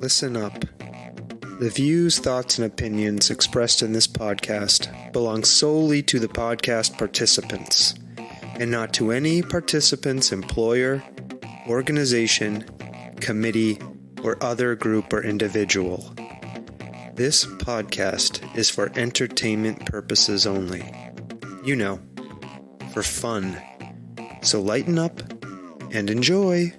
Listen up. The views, thoughts, and opinions expressed in this podcast belong solely to the podcast participants, and not to any participant's employer, organization, committee, or other group or individual. This podcast is for entertainment purposes only. You know, for fun. So lighten up and enjoy.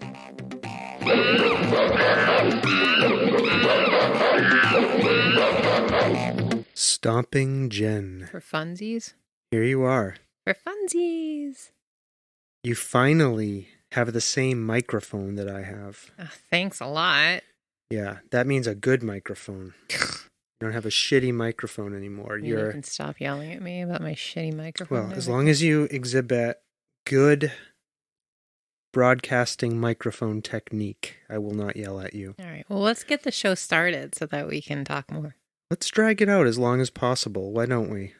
Stomping Jen. For funsies? Here you are. For funsies. You finally have the same microphone that I have. Thanks a lot. Yeah, that means a good microphone. You don't have a shitty microphone anymore. You can stop yelling at me about my shitty microphone. Well, as long as you exhibit good broadcasting microphone technique, I will not yell at you. All right. Well, let's get the show started so that we can talk more. Let's drag it out as long as possible. Why don't we?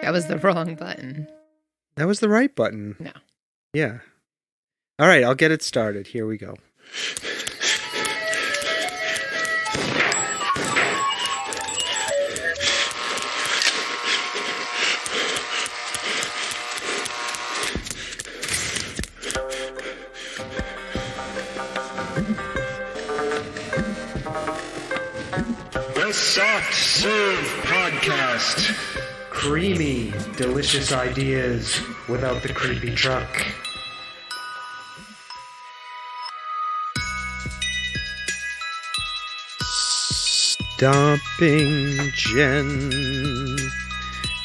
That was the wrong button. That was the right button. No. Yeah. All right, I'll get it started. Here we go. The Soft Serve Podcast. Creamy, delicious ideas without the creepy truck. Stomping Jen.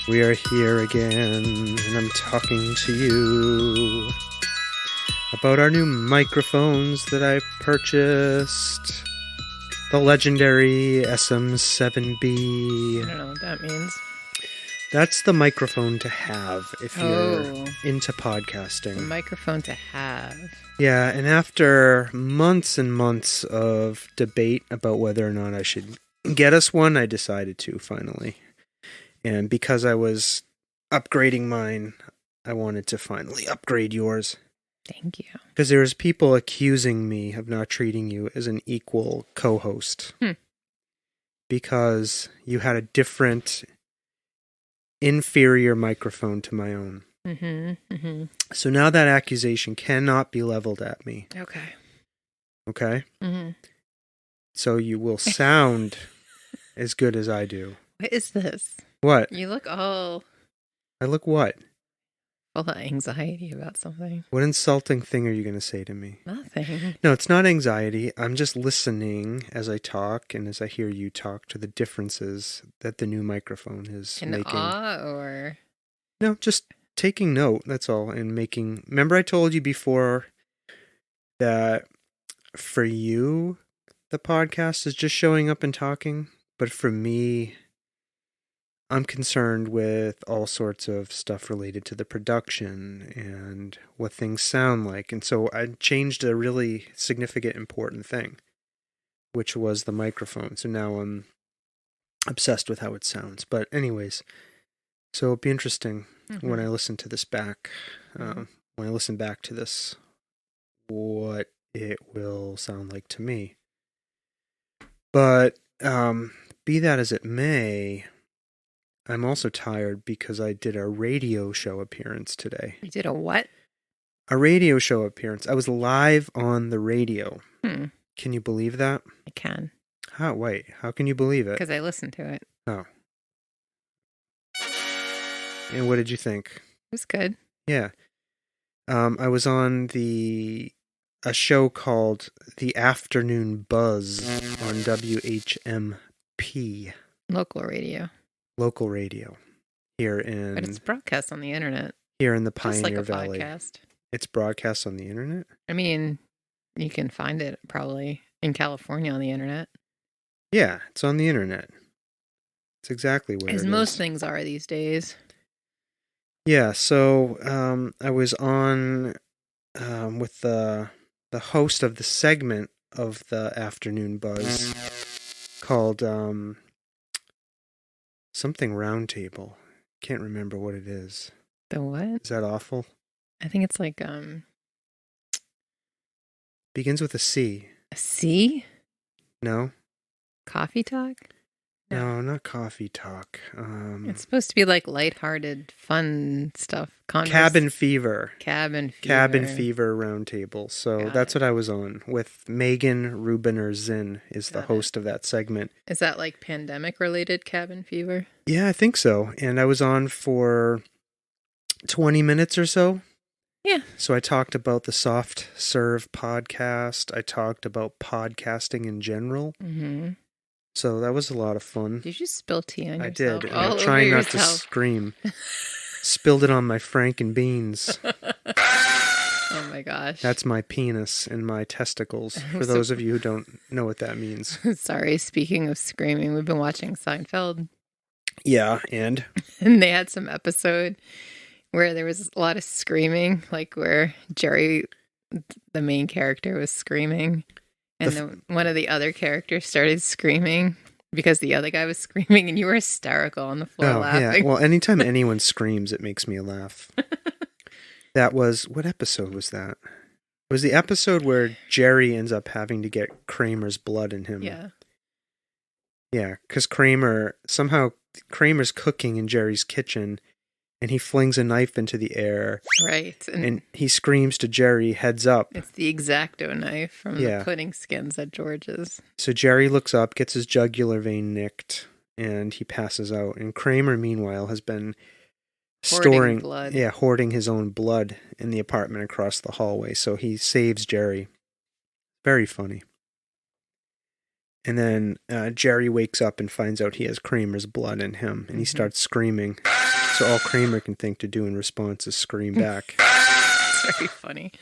We are here again, and I'm talking to you about our new microphones that I purchased. The legendary Sm7B. I don't know what that means. That's the microphone to have if you're into The podcasting. microphone to have. Yeah, and after months and months of debate about whether or not I should get us one, I decided to finally. And because I was upgrading mine, I wanted to finally upgrade yours. Thank you. Because there was people accusing me of not treating you as an equal co-host. Because you had a different, inferior microphone to my own. So now that accusation cannot be leveled at me. Okay. Okay? So you will sound as good as I do. What is this? What? You look all I look what? full of anxiety about something. What insulting thing are you going to say to me? Nothing. No, it's not anxiety. I'm just listening as I talk and as I hear you talk to the differences that the new microphone is In making. awe or? No, just taking note, that's all. And making... Remember I told you before that for you, the podcast is just showing up and talking? But for me, I'm concerned with all sorts of stuff related to the production and what things sound like. And so I changed a really significant, important thing, which was the microphone. So now I'm obsessed with how it sounds. But anyways, so it'll be interesting when I listen to this back, when I listen back to this, what it will sound like to me. But be that as it may, I'm also tired because I did a radio show appearance today. You did a what? A radio show appearance. I was live on the radio. Can you believe that? I can. How? Wait, how can you believe it? Because I listened to it. Oh. And what did you think? It was good. Yeah. I was on a show called The Afternoon Buzz on WHMP. Local radio. Local radio. Here in... But it's broadcast on the internet. Here in the Just Pioneer like a Valley. podcast. It's broadcast on the internet? I mean, you can find it probably in California on the internet. Yeah, it's on the internet. It's exactly where As it most is. things are these days. Yeah, so I was on with the host of the segment of the Afternoon Buzz called something Roundtable. Can't remember what it is. The what? Is that awful? I think it's like Begins with a C. a C? No? Coffee talk? No, not coffee talk. It's supposed to be like lighthearted, fun stuff. Cabin Fever. Cabin Fever. Cabin Fever Roundtable. So Got that's it. what I was on with Megan Rubiner Zinn is the Got it. host of that segment. Is that like pandemic related cabin fever? Yeah, I think so. And I was on for 20 minutes or so. Yeah. So I talked about the Soft Serve podcast. I talked about podcasting in general. Mm-hmm. So that was a lot of fun. Did you spill tea on I yourself? did. All I'm trying over not to yourself. scream. Spilled it on my Franken beans. Oh my gosh. That's my penis and my testicles, for those of you who don't know what that means. Sorry, speaking of screaming, we've been watching Seinfeld. Yeah, and? And they had some episode where there was a lot of screaming, like where Jerry, the main character, was screaming. And then one of the other characters started screaming because the other guy was screaming, and you were hysterical on the floor laughing. Yeah. Well, anytime anyone screams, it makes me laugh. That was, what episode was that? It was the episode where Jerry ends up having to get Kramer's blood in him. Yeah. Yeah, because Kramer's cooking in Jerry's kitchen, and he flings a knife into the air. Right. And he screams to Jerry, heads up. It's the X-Acto knife from the pudding skins at George's. So Jerry looks up, gets his jugular vein nicked, and he passes out. And Kramer, meanwhile, has been hoarding his own blood in the apartment across the hallway. So he saves Jerry. Very funny. And then Jerry wakes up and finds out he has Kramer's blood in him, and he starts screaming. So all Kramer can think to do in response is scream back. It's very funny.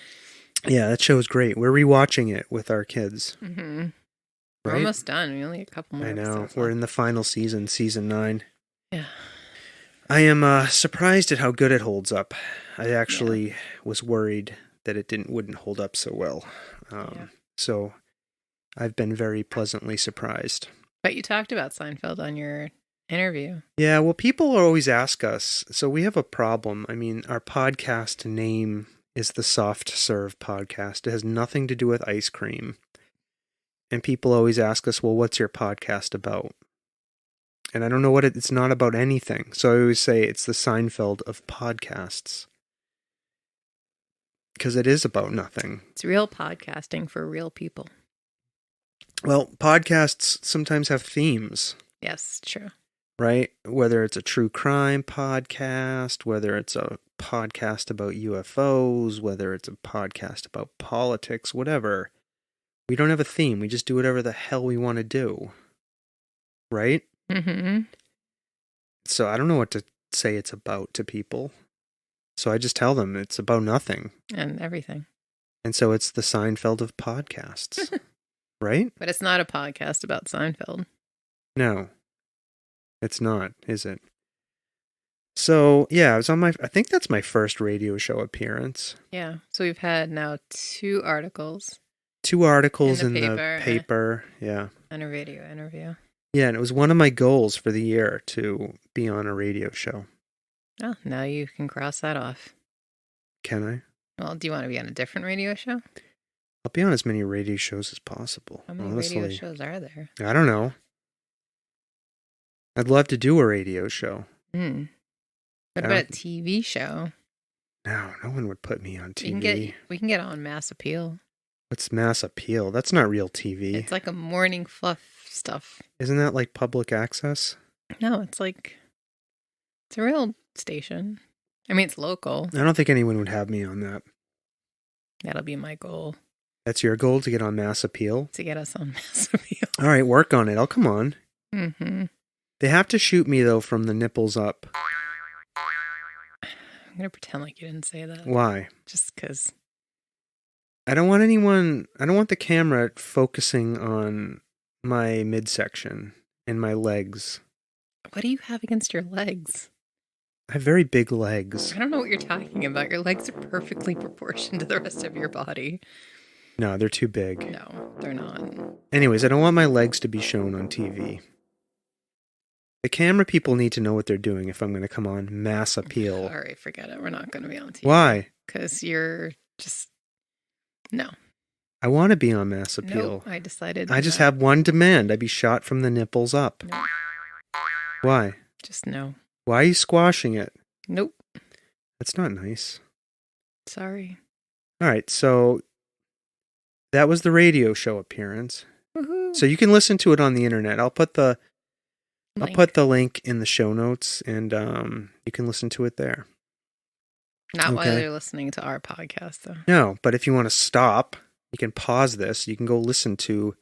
Yeah, that show's great. We're rewatching it with our kids. Mm-hmm. Right? We're almost done. We only have a couple more I know. episodes We're left. in the final season 9. Yeah. I am surprised at how good it holds up. I actually was worried that it wouldn't hold up so well. So I've been very pleasantly surprised. But you talked about Seinfeld on your interview. Yeah, well, people always ask us. So we have a problem. I mean, our podcast name is the Soft Serve Podcast. It has nothing to do with ice cream. And people always ask us, well, what's your podcast about? And I don't know what it's not about anything. So I always say it's the Seinfeld of podcasts. Because it is about nothing. It's real podcasting for real people. Well, podcasts sometimes have themes. Yes, true. Right? Whether it's a true crime podcast, whether it's a podcast about UFOs, whether it's a podcast about politics, whatever. We don't have a theme. We just do whatever the hell we want to do. Right? Mm-hmm. So I don't know what to say it's about to people. So I just tell them it's about nothing. And everything. And so it's the Seinfeld of podcasts. Right? But it's not a podcast about Seinfeld. No. It's not, is it? So, yeah, I think that's my first radio show appearance. Yeah. So we've had now 2 articles. 2 articles in the the paper. Yeah. And a radio interview. Yeah, and it was one of my goals for the year to be on a radio show. Oh, now you can cross that off. Can I? Well, do you want to be on a different radio show? I'll be on as many radio shows as possible. How many honestly. radio shows are there? I don't know. I'd love to do a radio show. What about a TV show? No one would put me on TV. We can get on Mass Appeal. What's Mass Appeal? That's not real TV. It's like a morning fluff stuff. Isn't that like public access? No, it's a real station. I mean, it's local. I don't think anyone would have me on that. That'll be my goal. That's your goal, to get on Mass Appeal? To get us on Mass Appeal. All right, work on it. I'll come on. Mm-hmm. They have to shoot me, though, from the nipples up. I'm going to pretend like you didn't say that. Why? Just because. I don't want the camera focusing on my midsection and my legs. What do you have against your legs? I have very big legs. I don't know what you're talking about. Your legs are perfectly proportioned to the rest of your body. No, they're too big. No, they're not. Anyways, I don't want my legs to be shown on TV. The camera people need to know what they're doing if I'm going to come on Mass Appeal. All right, forget it. We're not going to be on TV. Why? because you're just no. I want to be on Mass Appeal. Nope, I decided. I just no. have one demand. I be shot from the nipples up. No. Why? Just no. Why are you squashing it? Nope. That's not nice. Sorry. All right, so that was the radio show appearance. Woohoo. So you can listen to it on the internet. I'll put the Link. in the show notes, and you can listen to it there. Not while Okay. you're listening to our podcast, though. No, but if you want to stop, you can pause this. You can go listen to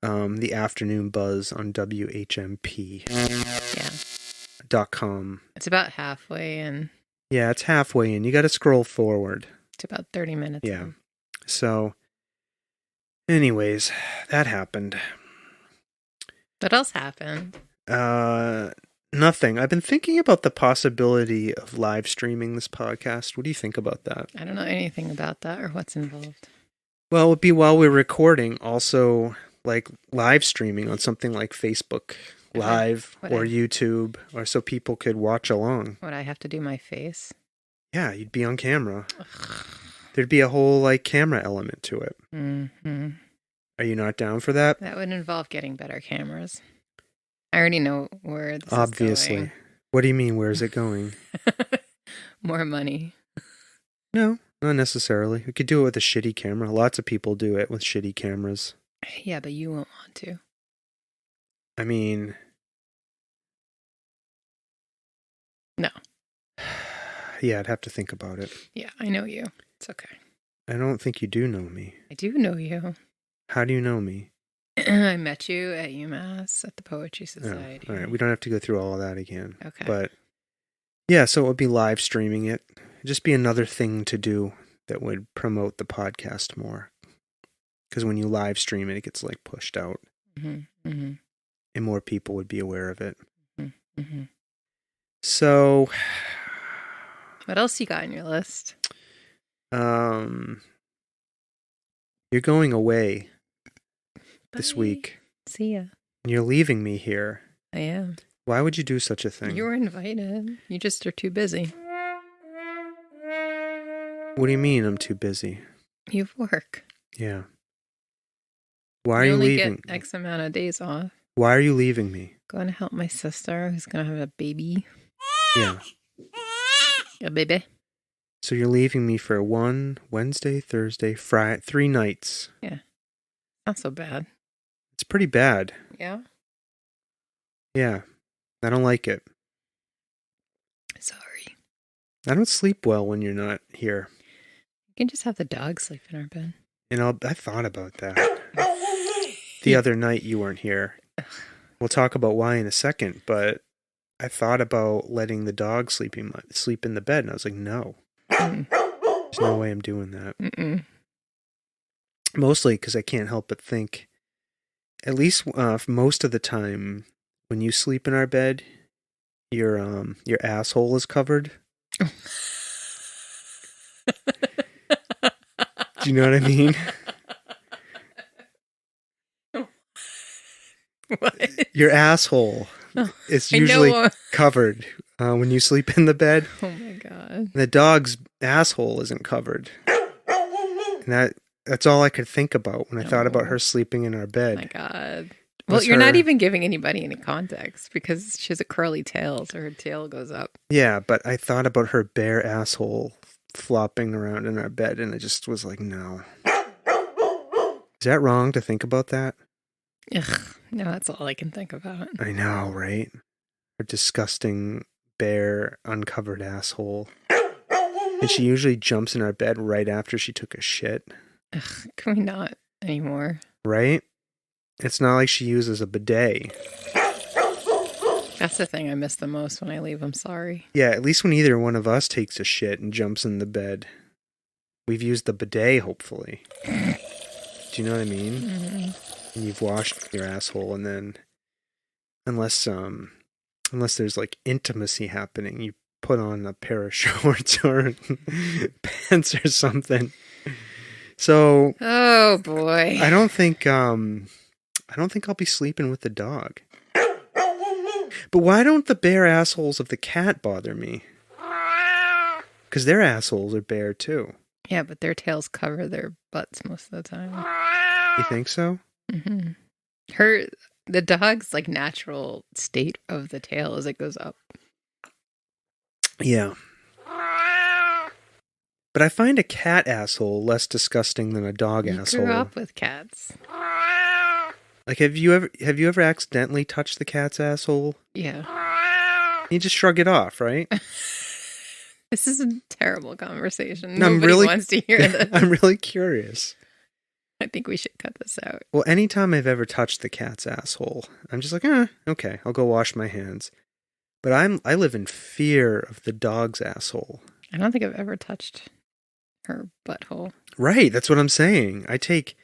the Afternoon Buzz on WHMP.com. Yeah. It's about halfway in. Yeah, it's halfway in. You got to scroll forward. It's about 30 minutes. Yeah. in. So, anyways, that happened. What else happened? Nothing. I've been thinking about the possibility of live streaming this podcast. What do you think about that? I don't know anything about that or what's involved. Well, it would be while we're recording, also like live streaming on something like Facebook Live Would or I- YouTube, or so people could watch along. Would I have to do my face? Yeah, you'd be on camera. There'd be a whole like camera element to it. Mm-hmm. Are you not down for that? That would involve getting better cameras. I already know where this Obviously. is What do you mean? Where is it going? going. More money. No, not necessarily. We could do it with a shitty camera. Lots of people do it with shitty cameras. Yeah, but you won't want to. I mean... No. Yeah, I'd have to think about it. Yeah, I know you. It's okay. I don't think you do know me. I do know you. How do you know me? I met you at UMass at the Poetry Oh, Society. all right, we don't have to go through all of that again. Okay. But yeah, so it would be live streaming it. It'd just be another thing to do that would promote the podcast more. Because when you live stream it, it gets like pushed out, Mm-hmm. Mm-hmm. and more people would be aware of it. Mm-hmm. So, What else you got on your list? you're going away this Bye. week. See ya. And you're leaving me here. I am. Why would you do such a thing? You were invited. You just are too busy. What do you mean I'm too busy? You have work. Yeah. Why are you you only leaving? get X amount of days off. Why are you leaving me? Going to help my sister who's going to have a baby. Yeah. A baby. So you're leaving me for Wednesday, Thursday, Friday, 3 nights. Not so bad. It's pretty bad. Yeah. Yeah. I don't like it. Sorry. I don't sleep well when you're not here. You can just have the dog sleep in our bed. And I thought about that. The other night you weren't here. We'll talk about why in a second, but I thought about letting the dog sleep in the bed, and I was like, no. Mm. There's no way I'm doing that. Mm-mm. Mostly because I can't help but think, at least most of the time, when you sleep in our bed, your asshole is covered. Do you know what I mean? What? Your asshole is usually covered when you sleep in the bed. Oh my god. The dog's asshole isn't covered. And that's all I could think about when I thought about her sleeping in our bed. Oh my god. Well, Was you're not her- even giving anybody any context because she has a curly tail, so her tail goes up. Yeah, but I thought about her bare asshole flopping around in our bed, and I just was like, no. Is that wrong to think about that? Ugh. No, that's all I can think about. I know, right? Her disgusting, bare, uncovered asshole. And she usually jumps in our bed right after she took a shit. Ugh, can we not anymore? Right? It's not like she uses a bidet. That's the thing I miss the most when I leave. I'm sorry. Yeah, at least when either one of us takes a shit and jumps in the bed, we've used the bidet, hopefully. Do you know what I mean? Mm-hmm. And you've washed your asshole, and then, unless there's like intimacy happening, you put on a pair of shorts or pants or something. So, Oh boy. I don't think I'll be sleeping with the dog. But why don't the bare assholes of the cat bother me? Because their assholes are bare, too. Yeah, but their tails cover their butts most of the time. You think so? Mm-hmm. The dog's like natural state of the tail as it goes up. Yeah. But I find a cat asshole less disgusting than a dog asshole. You grew up with cats. Like, have you ever accidentally touched the cat's asshole? Yeah. You just shrug it off, right? This is a terrible conversation. No, Nobody wants to hear this. I'm really curious. I think we should cut this out. Well, anytime I've ever touched the cat's asshole, I'm just like, okay, I'll go wash my hands. But I live in fear of the dog's asshole. I don't think I've ever touched her butthole. Right, that's what I'm saying. I take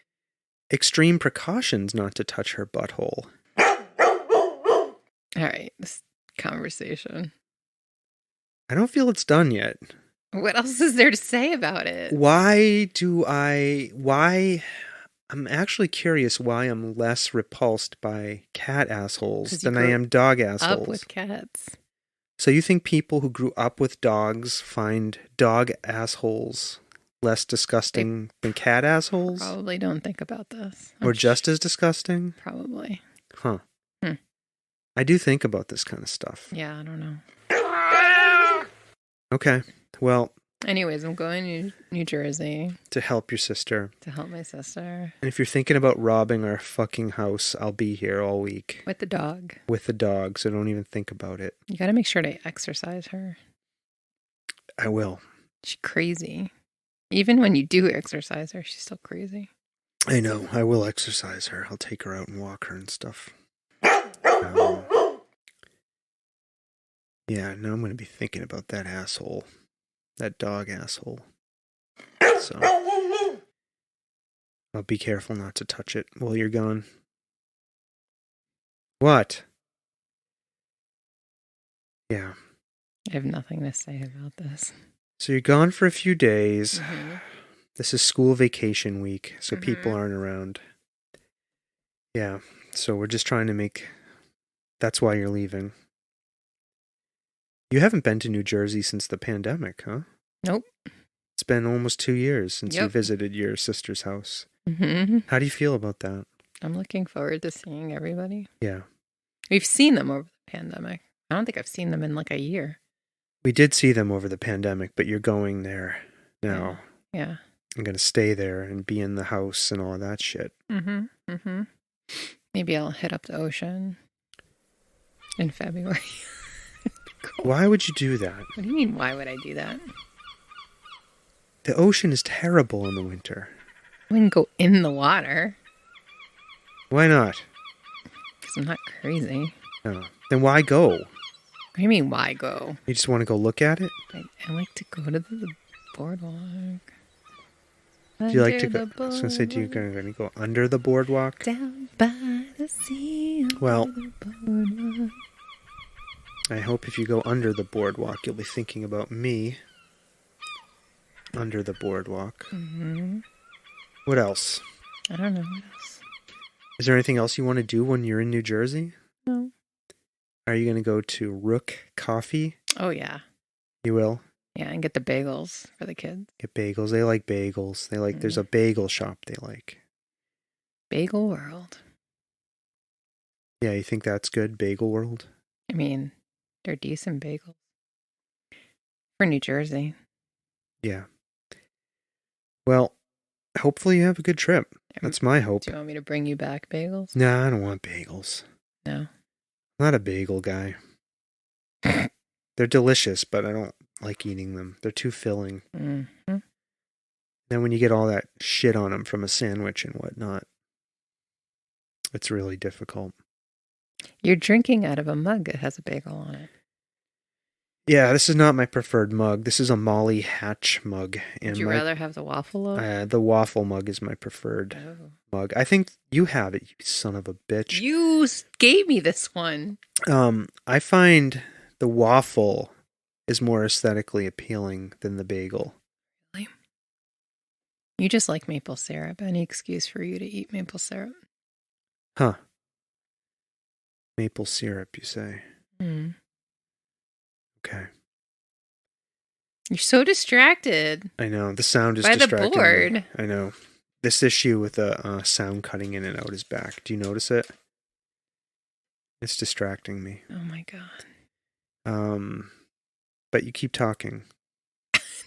extreme precautions not to touch her butthole. All right, this conversation. I don't feel it's done yet. What else is there to say about it? I'm actually curious why I'm less repulsed by cat assholes 'Cause you than I grew am dog assholes. Up with cats. So you think people who grew up with dogs find dog assholes less disgusting than cat assholes? Probably don't think about this. Or just as disgusting? Probably. Huh. Hmm. I do think about this kind of stuff. Yeah, I don't know. Okay. Well, anyways, I'm going to New Jersey to help your sister. to help my sister. And if you're thinking about robbing our fucking house, I'll be here all week. With the dog. With the dog, so don't even think about it. You got to make sure to exercise her. I will. She's crazy. Even when you do exercise her, she's still crazy. I know. I will exercise her. I'll take her out and walk her and stuff. Yeah, now I'm going to be thinking about that asshole. That dog asshole. So, I'll be careful not to touch it while you're gone. What? Yeah. I have nothing to say about this. So you're gone for a few days. Mm-hmm. This is school vacation week, so Mm-hmm. people aren't around. Yeah, so we're just trying to make... That's why you're leaving. You haven't been to New Jersey since the pandemic, huh? Nope. It's been almost 2 years since you Yep. visited your sister's house. Mm-hmm. How do you feel about that? I'm looking forward to seeing everybody. Yeah. We've seen them over the pandemic. I don't think I've seen them in like a year. We did see them over the pandemic, but you're going there now. Yeah. I'm going to stay there and be in the house and all of that shit. Mm-hmm. Mm-hmm. Maybe I'll hit up the ocean in February. Cool. Why would you do that? What do you mean, why would I do that? The ocean is terrible in the winter. I wouldn't go in the water. Why not? Because I'm not crazy. Oh. Then why go? What do you mean, why go? You just want to go look at it? I like to go to the boardwalk. Do you like to Under go? the I was going to say, do you boardwalk, going to go under the boardwalk? down by the sea. Well, under the boardwalk. I hope if you go under the boardwalk, you'll be thinking about me. Under the boardwalk. Mm-hmm. What else? I don't know what else. Is there anything else you want to do when you're in New Jersey? No. Are you going to go to Rook Coffee? Oh, yeah. You will? Yeah, and get the bagels for the kids. Get bagels. They like bagels. They like, there's a bagel shop they like. Bagel World. Yeah, you think that's good? Bagel World? I mean, they're decent bagels. For New Jersey. Yeah. Well, hopefully you have a good trip. That's my hope. Do you want me to bring you back bagels? No, I don't want bagels. No. I'm not a bagel guy. They're delicious, but I don't like eating them. They're too filling. Mm-hmm. Then when you get all that shit on them from a sandwich and whatnot, it's really difficult. You're drinking out of a mug that has a bagel on it. Yeah, this is not my preferred mug. This is a Molly Hatch mug. And Would you rather have the waffle loaf? the waffle mug is my preferred mug. I think you have it, you son of a bitch. You gave me this one. I find the waffle is more aesthetically appealing than the bagel. Really? You just like maple syrup. Any excuse for you to eat maple syrup? Huh. Maple syrup, you say? Mm. Okay. You're so distracted I know. The sound is by the distracting me. board. I know. This issue with the sound cutting in and out is back. Do you notice it? It's distracting me. Oh my god. But you keep talking.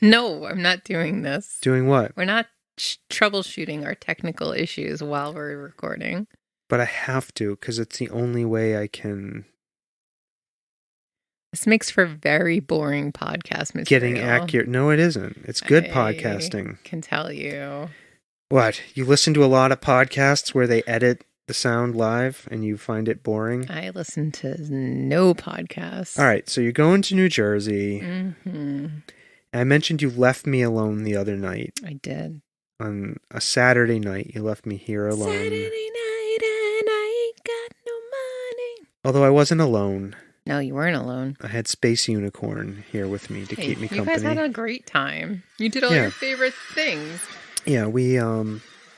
No, I'm not doing this. Doing what? We're not troubleshooting our technical issues while we're recording. But I have to, because it's the only way I can... This makes for very boring podcast material. Getting accurate. No, it isn't. It's good podcasting. I can tell you. What? You listen to a lot of podcasts where they edit the sound live and you find it boring? I listen to no podcasts. All right, so you're going to New Jersey. Mm-hmm. I mentioned you left me alone the other night. I did. On a Saturday night, you left me here alone. Saturday night and I ain't got no money. Although I wasn't alone. No, you weren't alone. I had Space Unicorn here with me to keep me company. You guys had a great time. You did all your favorite things. Yeah, we,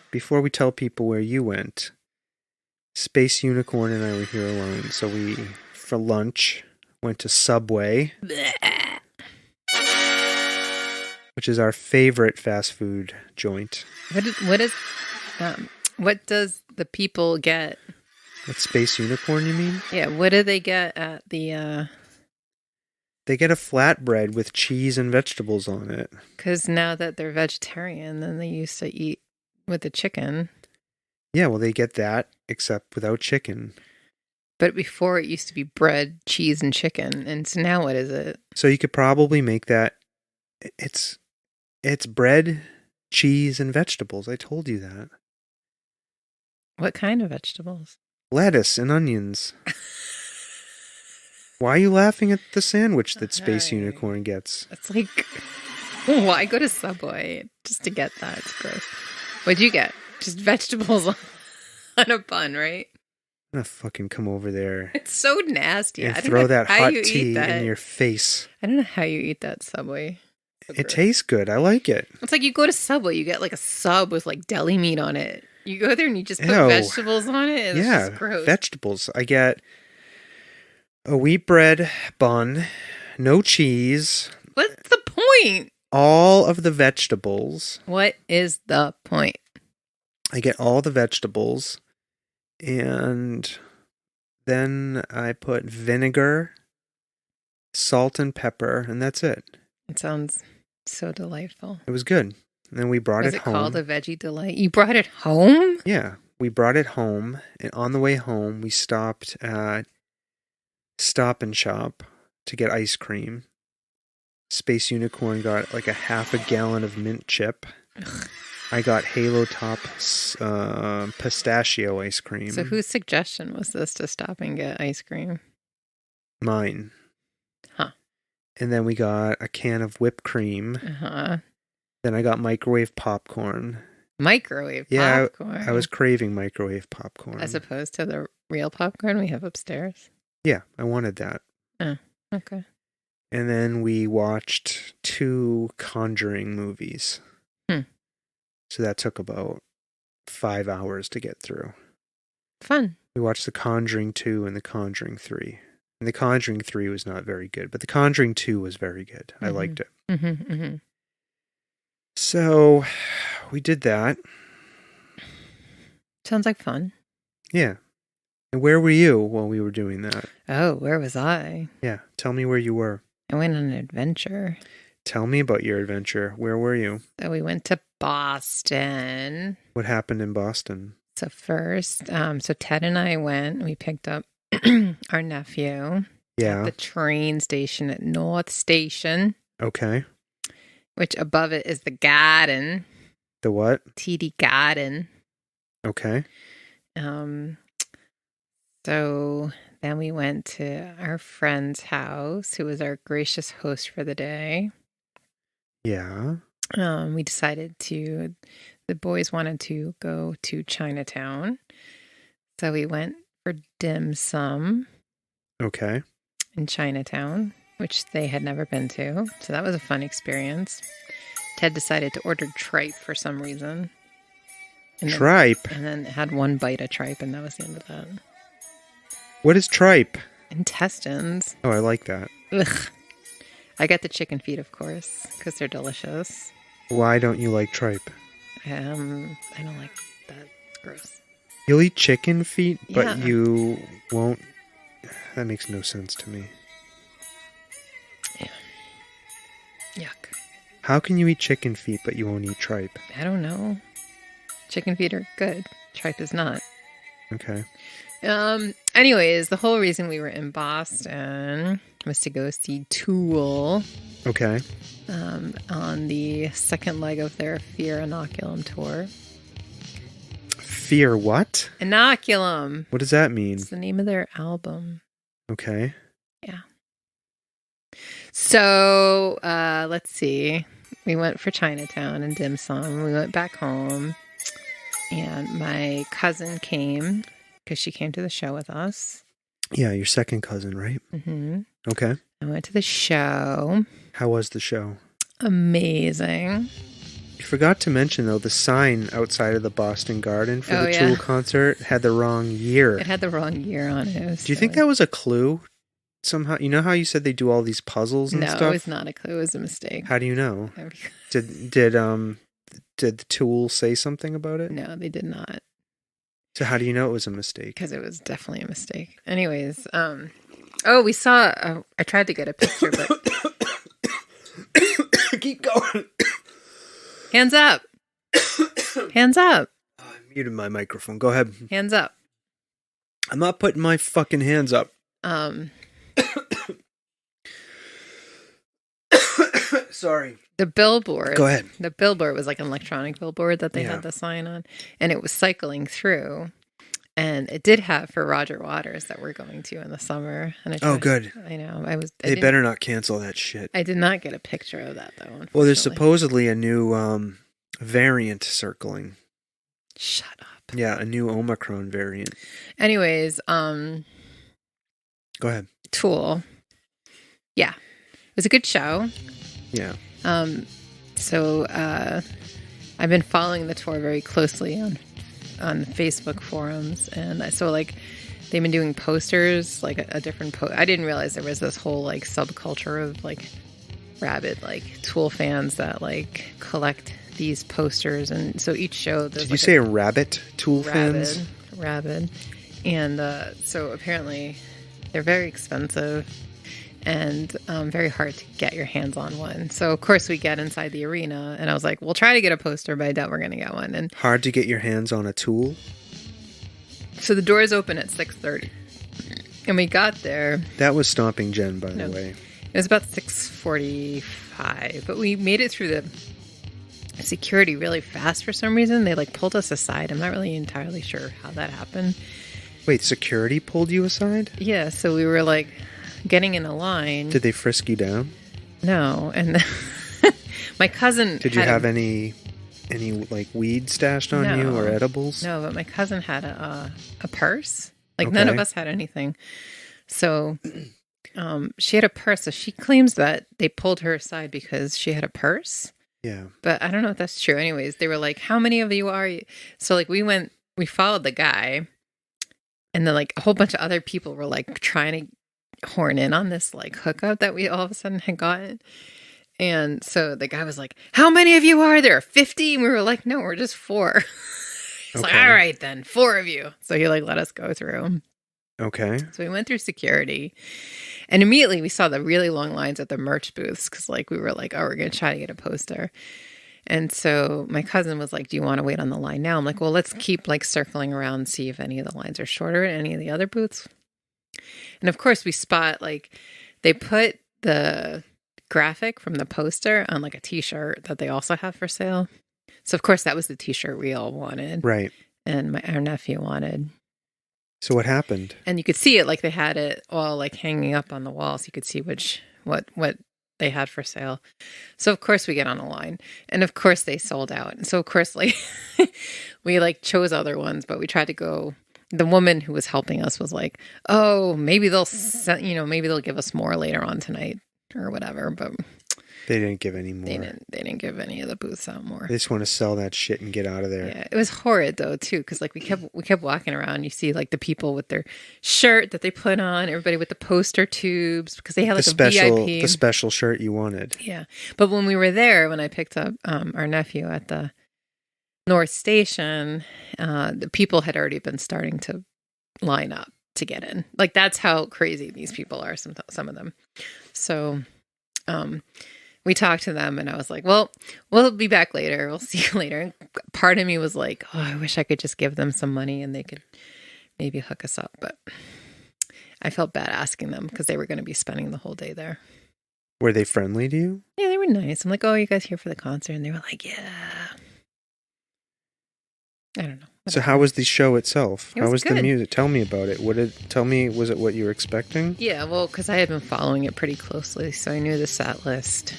before we tell people where you went, Space Unicorn and I were here alone. So we, for lunch, went to Subway, which is our favorite fast food joint. What does the people get? What, Space Unicorn, you mean? Yeah, what do they get at the... They get a flatbread with cheese and vegetables on it. Because now that they're vegetarian, then they used to eat with the chicken. Yeah, well, they get that, except without chicken. But before it used to be bread, cheese, and chicken. And so now what is it? So you could probably make that... It's bread, cheese, and vegetables. I told you that. What kind of vegetables? Lettuce and onions. Why are you laughing at the sandwich that Space Unicorn gets? It's like, why go to Subway just to get that? It's gross. What'd you get? Just vegetables on a bun, right? I'm gonna fucking come over there. It's so nasty. And throw that hot tea in your face. I don't know how you eat that Subway. It tastes good. I like it. It's like you go to Subway, you get like a sub with like deli meat on it. You go there and you just put Ew. vegetables on it. It's just gross. Vegetables. I get a wheat bread bun, no cheese. What's the point? All of the vegetables. What is the point? I get all the vegetables, and then I put vinegar, salt, and pepper, and that's it. It sounds so delightful. It was good. And then we brought it home. Was it called a Veggie Delight? You brought it home? Yeah, we brought it home, and on the way home, we stopped at Stop and Shop to get ice cream. Space Unicorn got like a half a gallon of mint chip. Ugh. I got Halo Top pistachio ice cream. So whose suggestion was this to stop and get ice cream? Mine. Huh. And then we got a can of whipped cream. Uh-huh. Then I got microwave popcorn. Microwave popcorn? I was craving microwave popcorn. As opposed to the real popcorn we have upstairs? Yeah, I wanted that. Oh, okay. And then we watched 2 Conjuring movies. So that took about 5 hours to get through. Fun. We watched The Conjuring 2 and The Conjuring 3. And The Conjuring 3 was not very good, but The Conjuring 2 was very good. I liked it. Mm-hmm, mm-hmm. So we did that. Sounds like fun. Yeah. And where were you while we were doing that? Oh, where was I? Yeah. Tell me where you were. I went on an adventure. Tell me about your adventure. Where were you? So we went to Boston. What happened in Boston? So first, so Ted and I went. We picked up our nephew. Yeah. At the train station at North Station. Okay. Which above it is the garden. The what? TD Garden. Okay. So then we went to our friend's house, who was our gracious host for the day. Yeah. We decided the boys wanted to go to Chinatown. So we went for dim sum. Okay. In Chinatown, which they had never been to. So that was a fun experience. Ted decided to order tripe for some reason. Tripe? And then had one bite of tripe, and that was the end of that. What is tripe? Intestines. Oh, I like that. Ugh. I got the chicken feet, of course, because they're delicious. Why don't you like tripe? I don't like that. It's gross. You'll eat chicken feet, but Yeah. you won't. That makes no sense to me. Yeah. Yuck. How can you eat chicken feet, but you won't eat tripe? I don't know. Chicken feet are good. Tripe is not. Okay. Anyways, the whole reason we were in Boston was to go see Tool Okay. on the second leg of their Fear Inoculum tour. Fear what? Inoculum. What does that mean? It's the name of their album. Okay. Yeah. So, let's see. We went for Chinatown and dim sum. We went back home. And my cousin came because she came to the show with us. Yeah, your second cousin, right? Mm-hmm. Okay. I went to the show. How was the show? Amazing. You forgot to mention, though, the sign outside of the Boston Garden for the yeah. Tool concert had the wrong year. It had the wrong year on it. Do you think that was a clue? Somehow, you know how you said they do all these puzzles and stuff? No, it was not a clue. It was a mistake. How do you know? Did the Tool say something about it? No, they did not. So how do you know it was a mistake? Because it was definitely a mistake. Anyways, we saw. I tried to get a picture, but Keep going. hands up, hands up, I muted my microphone. Go ahead. hands up. I'm not putting my fucking hands up. Sorry. The billboard. Go ahead. The billboard was like an electronic billboard that they Yeah. had the sign on, and it was cycling through. And it did have for Roger Waters that we're going to in the summer. And Oh, good. I know. They better not cancel that shit. I did not get a picture of that though. Well, there's unfortunately. supposedly a new variant circling. Shut up. Yeah, a new Omicron variant. Anyways, Go ahead. Tool. Yeah, it was a good show. Yeah. So I've been following the tour very closely on Facebook forums, and so like they've been doing posters, like a different I didn't realize there was this whole like subculture of like rabid like Tool fans that like collect these posters, and so each show there's Did you say a rabbit Tool fans? rabid, and so apparently they're very expensive and very hard to get your hands on one. So of course we get inside the arena, and I was like, we'll try to get a poster, but I doubt we're gonna get one. And Hard to get your hands on a Tool? so the doors open at 6:30, and we got there. That was Stomping Jen, by the way. It was about 6:45, but we made it through the security really fast for some reason. They like pulled us aside. I'm not really entirely sure how that happened. Wait, security pulled you aside? Yeah, so we were like getting in a line. Did they frisk you down? No, and my cousin. Did you have any like weed stashed on you or edibles? No, but my cousin had a purse. Like none of us had anything. So she had a purse. So she claims that they pulled her aside because she had a purse. Yeah. But I don't know if that's true. Anyways, they were like, how many of you are you? So like we followed the guy, and then like a whole bunch of other people were like trying to horn in on this like hookup that we all of a sudden had gotten. And so the guy was like, how many of you are there? 50? And we were like, no, we're just 4. It's like, all right then, 4 of you. So he like let us go through. Okay. So we went through security, and immediately we saw the really long lines at the merch booths because like we were like, oh, we're going to try to get a poster. And so my cousin was like, do you want to wait on the line now? I'm like, well, let's keep like circling around and see if any of the lines are shorter at any of the other booths. And of course we spot like they put the graphic from the poster on like a t-shirt that they also have for sale. So of course that was the t-shirt we all wanted. Right. And our nephew wanted. So what happened? And you could see it like they had it all like hanging up on the wall, so you could see what they had for sale. So of course we get on a line, and of course they sold out. And so of course like we like chose other ones, but we tried to go. The woman who was helping us was like, "Oh, maybe they'll give us more later on tonight or whatever." But They didn't give any more. They didn't give any of the booths out more. They just want to sell that shit and get out of there. Yeah, it was horrid though too, because like we kept walking around. You see like the people with their shirt that they put on, everybody with the poster tubes because they had like the special shirt you wanted. Yeah, but when we were there, when I picked up our nephew at the North Station, the people had already been starting to line up to get in. Like that's how crazy these people are. Some of them. So. We talked to them and I was like, well, we'll be back later. We'll see you later. And part of me was like, oh, I wish I could just give them some money and they could maybe hook us up. But I felt bad asking them because they were going to be spending the whole day there. Were they friendly to you? Yeah, they were nice. I'm like, oh, you guys here for the concert? And they were like, yeah. I don't know. So how was the show itself? How was the music? Tell me about it. Was it what you were expecting? Yeah, well, because I had been following it pretty closely, so I knew the set list.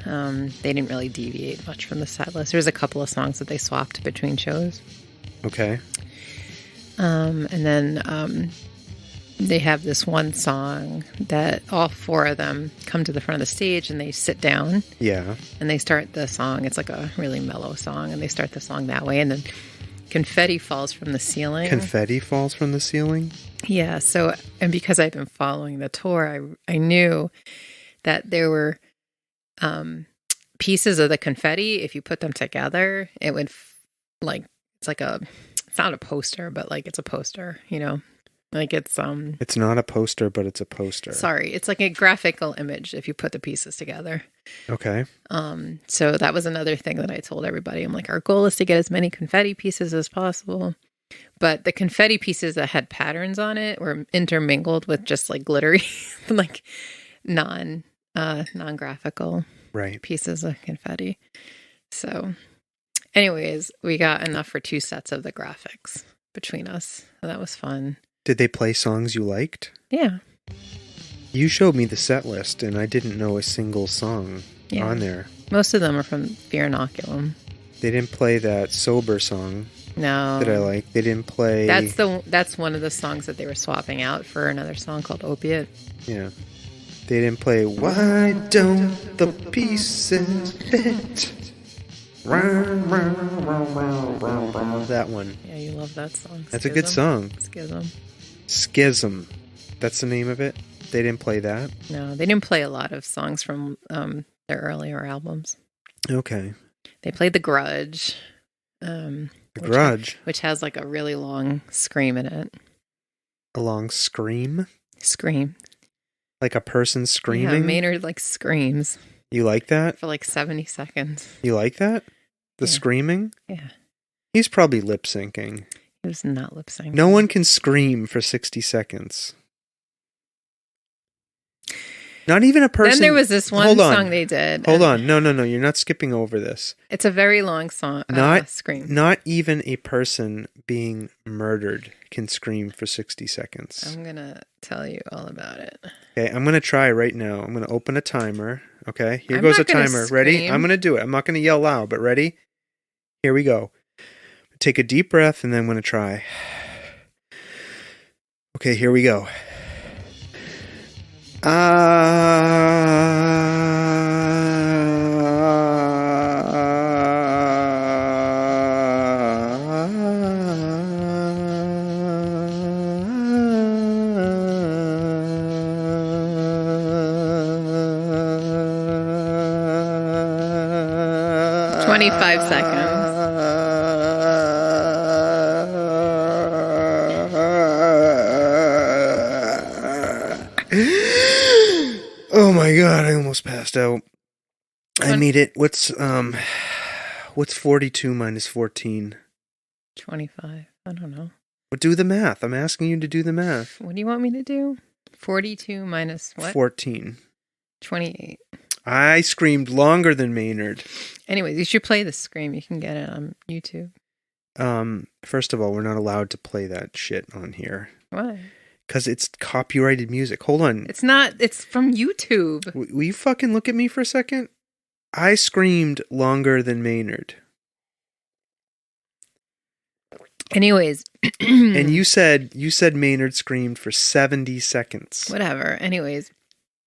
They didn't really deviate much from the set list. There was a couple of songs that they swapped between shows. Okay. And then they have this one song that all four of them come to the front of the stage and they sit down. Yeah. And they start the song. It's like a really mellow song, and they start the song that way. And then confetti falls from the ceiling. Confetti falls from the ceiling? Yeah. So, and because I've been following the tour, I knew that there were pieces of the confetti. If you put them together, it would it's not a poster, but like it's a poster, you know, like it's not a poster, but it's a poster. Sorry. It's like a graphical image if you put the pieces together. Okay. So that was another thing that I told everybody. I'm like, our goal is to get as many confetti pieces as possible. But the confetti pieces that had patterns on it were intermingled with just like glittery, like non-graphical pieces of confetti. So anyways, we got enough for 2 sets of the graphics between us. So that was fun. Did they play songs you liked? Yeah. You showed me the set list and I didn't know a single song on there. Most of them are from Fear Inoculum. They didn't play that sober song. No. That I like. They didn't play. That's one of the songs that they were swapping out for another song called Opiate. Yeah. They didn't play Why Don't the Pieces Fit? That one. Yeah, you love that song. That's a good song. Schism. That's the name of it? They didn't play that? No, they didn't play a lot of songs from their earlier albums. Okay. They played The Grudge. Grudge? Which has like a really long scream in it. A long scream? Scream. Like a person screaming? Yeah, Maynard like screams. You like that? For like 70 seconds. You like that? The screaming? Yeah. He's probably lip syncing. He was not lip syncing. No one can scream for 60 seconds. Not even a person. Then there was this one song they did. Hold on. No. You're not skipping over this. It's a very long song. Scream. Not even a person being murdered can scream for 60 seconds. I'm going to tell you all about it. Okay, I'm going to try right now. I'm going to open a timer. Okay, here goes a timer. Ready? I'm going to do it. I'm not going to yell loud, but ready? Here we go. Take a deep breath and then I'm going to try. Okay, here we go. 25 seconds. Oh my god, I almost passed out. I made it. What's 42 minus 14? 25. I don't know. But do the math. I'm asking you to do the math. What do you want me to do? 42 minus what? 14. 28. I screamed longer than Maynard. Anyways, you should play the scream. You can get it on YouTube. First of all, we're not allowed to play that shit on here. Why? Because it's copyrighted music. Hold on. It's not. It's from YouTube. Will you fucking look at me for a second? I screamed longer than Maynard. Anyways. And you said Maynard screamed for 70 seconds. Whatever. Anyways.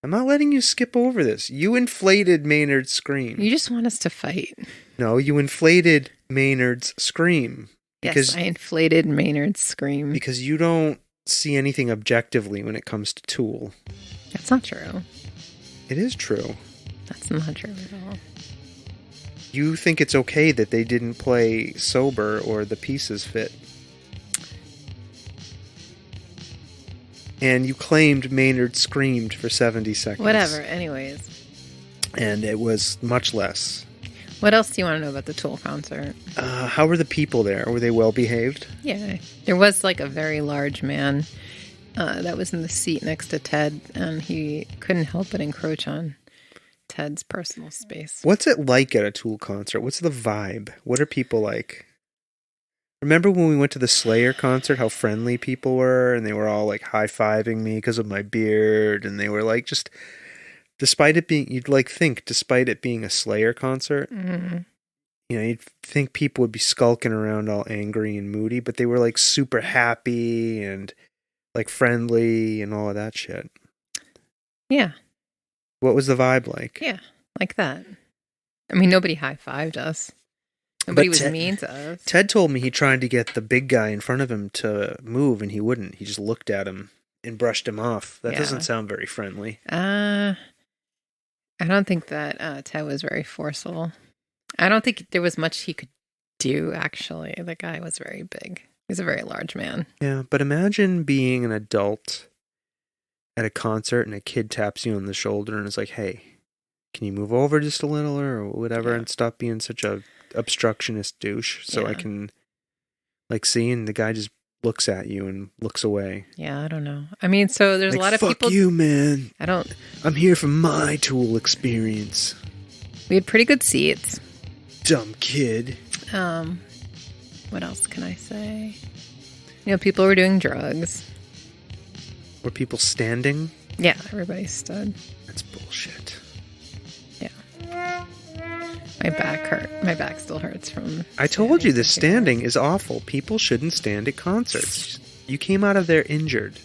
I'm not letting you skip over this. You inflated Maynard's scream. You just want us to fight. No, you inflated Maynard's scream. Yes, I inflated Maynard's scream. Because you don't see anything objectively when it comes to Tool. That's not true. It is true. That's not true at all. You think it's okay that they didn't play sober or the pieces fit. And you claimed Maynard screamed for 70 seconds. Whatever, anyways. And it was much less. What else do you want to know about the Tool concert? How were the people there? Were they well behaved? Yeah. There was like a very large man that was in the seat next to Ted, and he couldn't help but encroach on Ted's personal space. What's it like at a Tool concert? What's the vibe? What are people like? Remember when we went to the Slayer concert, how friendly people were, and they were all like high-fiving me because of my beard, and they were like just, despite it being, you'd like think, despite it being a Slayer concert, you know, you'd think people would be skulking around all angry and moody, but they were like super happy and like friendly and all of that shit. Yeah. What was the vibe like? Yeah, like that. I mean, nobody high-fived us. Nobody was mean to us. Ted told me he tried to get the big guy in front of him to move, and he wouldn't. He just looked at him and brushed him off. That doesn't sound very friendly. I don't think that Ted was very forceful. I don't think there was much he could do, actually. The guy was very big. He's a very large man. Yeah, but imagine being an adult at a concert and a kid taps you on the shoulder and is like, hey, can you move over just a little or whatever and stop being such a obstructionist douche so I can like see, and the guy just looks at you and looks away. Yeah, I don't know. I mean, so there's like, a lot of fuck people. Fuck you, man. I'm here for my Tool experience. We had pretty good seats. Dumb kid. What else can I say? You know, people were doing drugs. Were people standing? Yeah, everybody stood. That's bullshit. Yeah. My back hurt. My back still hurts from... I told you this standing is awful. People shouldn't stand at concerts. You came out of there injured.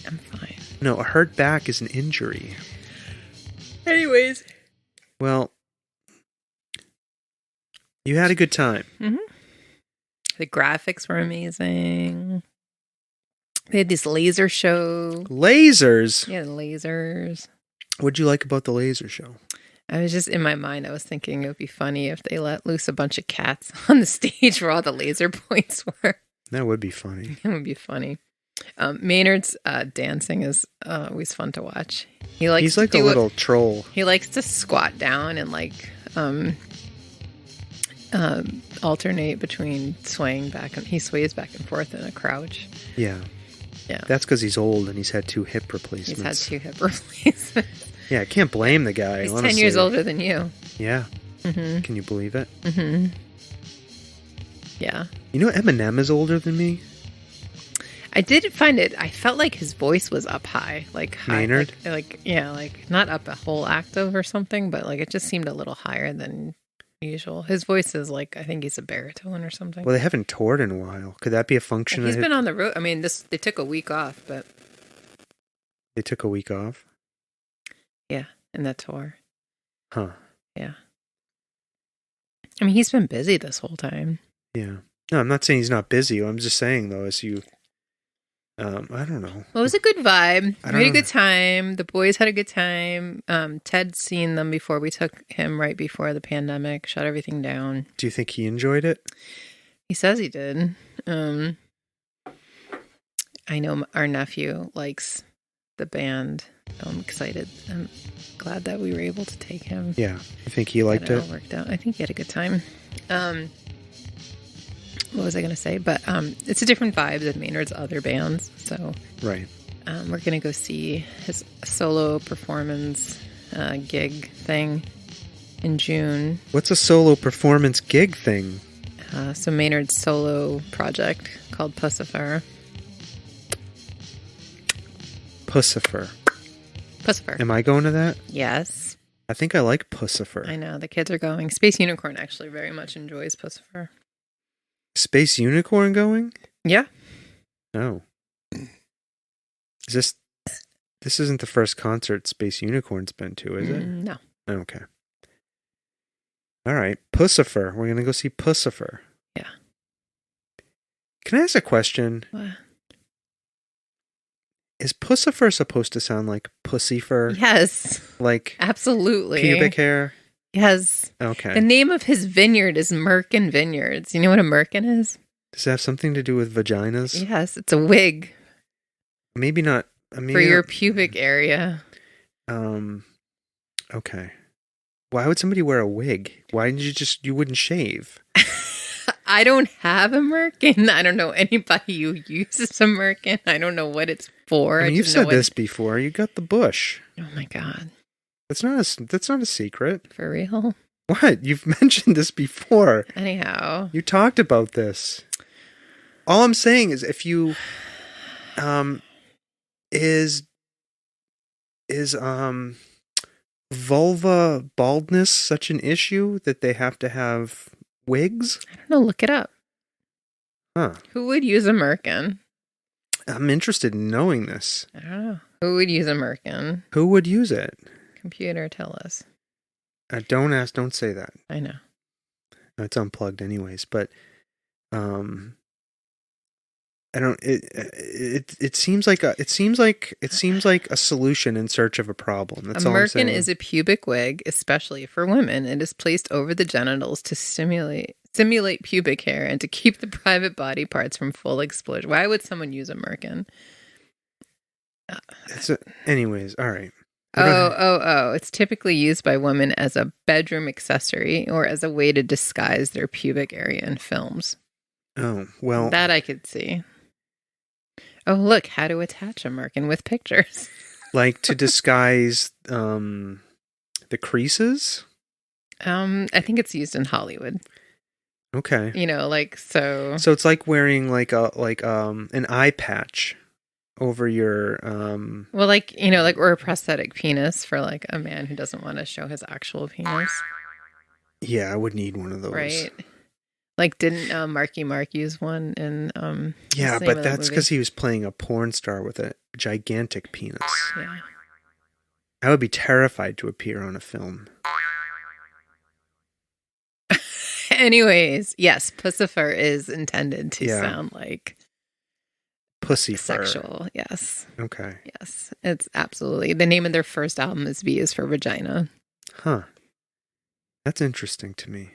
I'm fine. No, a hurt back is an injury. Anyways. Well, you had a good time. Mm-hmm. The graphics were amazing. They had this laser show. Lasers? Yeah, lasers. What'd you like about the laser show? I was just, in my mind, I was thinking it would be funny if they let loose a bunch of cats on the stage where all the laser points were. That would be funny. It would be funny. Maynard's dancing is always fun to watch. He's like a little troll. He likes to squat down and like alternate between swaying back, and he sways back and forth in a crouch. Yeah. Yeah. That's because he's old and he's had 2 hip replacements. He's had 2 hip replacements. Yeah, I can't blame the guy. He's honestly. 10 years older than you. Yeah. Mm-hmm. Can you believe it? Mm-hmm. Yeah. You know Eminem is older than me? I did find it, I felt like his voice was up high. Like high, Maynard? Like not up a whole octave or something, but like it just seemed a little higher than usual. His voice is like, I think he's a baritone or something. Well, they haven't toured in a while. Could that be a function? He's been on the road. I mean, they took a week off, but... They took a week off? Yeah, in that tour. Huh. Yeah. I mean, he's been busy this whole time. Yeah. No, I'm not saying he's not busy. I'm just saying, though, as you... I don't know. Well, it was a good vibe. We had a good time. The boys had a good time. Ted's seen them before. We took him right before the pandemic, shut everything down. Do you think he enjoyed it? He says he did. I know our nephew likes the band. I'm excited. I'm glad that we were able to take him. Yeah. I think he liked it. All worked out. I think he had a good time. What was I going to say? But it's a different vibe than Maynard's other bands. So right. We're going to go see his solo performance gig thing in June. What's a solo performance gig thing? So Maynard's solo project called Pussifer. Pussifer. Pussifer. Am I going to that? Yes. I think I like Pussifer. I know. The kids are going. Space Unicorn actually very much enjoys Pussifer. Space Unicorn going? Yeah. Oh. Is This isn't the first concert Space Unicorn's been to, is it? No. Okay. All right. Pussifer. We're going to go see Pussifer. Yeah. Can I ask a question? What? Is Pussifer supposed to sound like Pussyfer? Yes. Like absolutely. Pubic hair? Yes. Okay. The name of his vineyard is Merkin Vineyards. You know what a Merkin is? Does it have something to do with vaginas? Yes, it's a wig. Maybe not. For your pubic area. Okay. Why would somebody wear a wig? Why didn't you wouldn't shave? I don't have a Merkin. I don't know anybody who uses a Merkin. I don't know what it's for. I mean, you've said this before. You got the bush. Oh my God. That's not a secret. For real? What? You've mentioned this before. Anyhow. You talked about this. All I'm saying is if you is vulva baldness such an issue that they have to have wigs? I don't know. Look it up. Huh. Who would use a Merkin? I'm interested in knowing this. I don't know. Who would use a Merkin? Who would use it? Computer, tell us. Don't say that. I know. It's unplugged anyways, but I don't. It seems like a solution in search of a problem. That's a all I'm saying. Merkin is a pubic wig, especially for women. It is placed over the genitals to simulate pubic hair and to keep the private body parts from full exposure. Why would someone use a Merkin? Anyways, all right. It's typically used by women as a bedroom accessory or as a way to disguise their pubic area in films. Oh, well. That I could see. Oh, look, how to attach a Merkin with pictures. Like to disguise the creases? I think it's used in Hollywood. Okay. You know, like so. So it's like wearing like an eye patch over your well, like, you know, like, or a prosthetic penis for like a man who doesn't want to show his actual penis. Yeah, I would need one of those. Right. Like, didn't Marky Mark use one in yeah, but that's because he was playing a porn star with a gigantic penis. Yeah. I would be terrified to appear on a film. Anyways, yes, Pussifer is intended to sound like pussy sexual. Yes. Okay. Yes, it's absolutely. The name of their first album is V is for Vagina. Huh. That's interesting to me.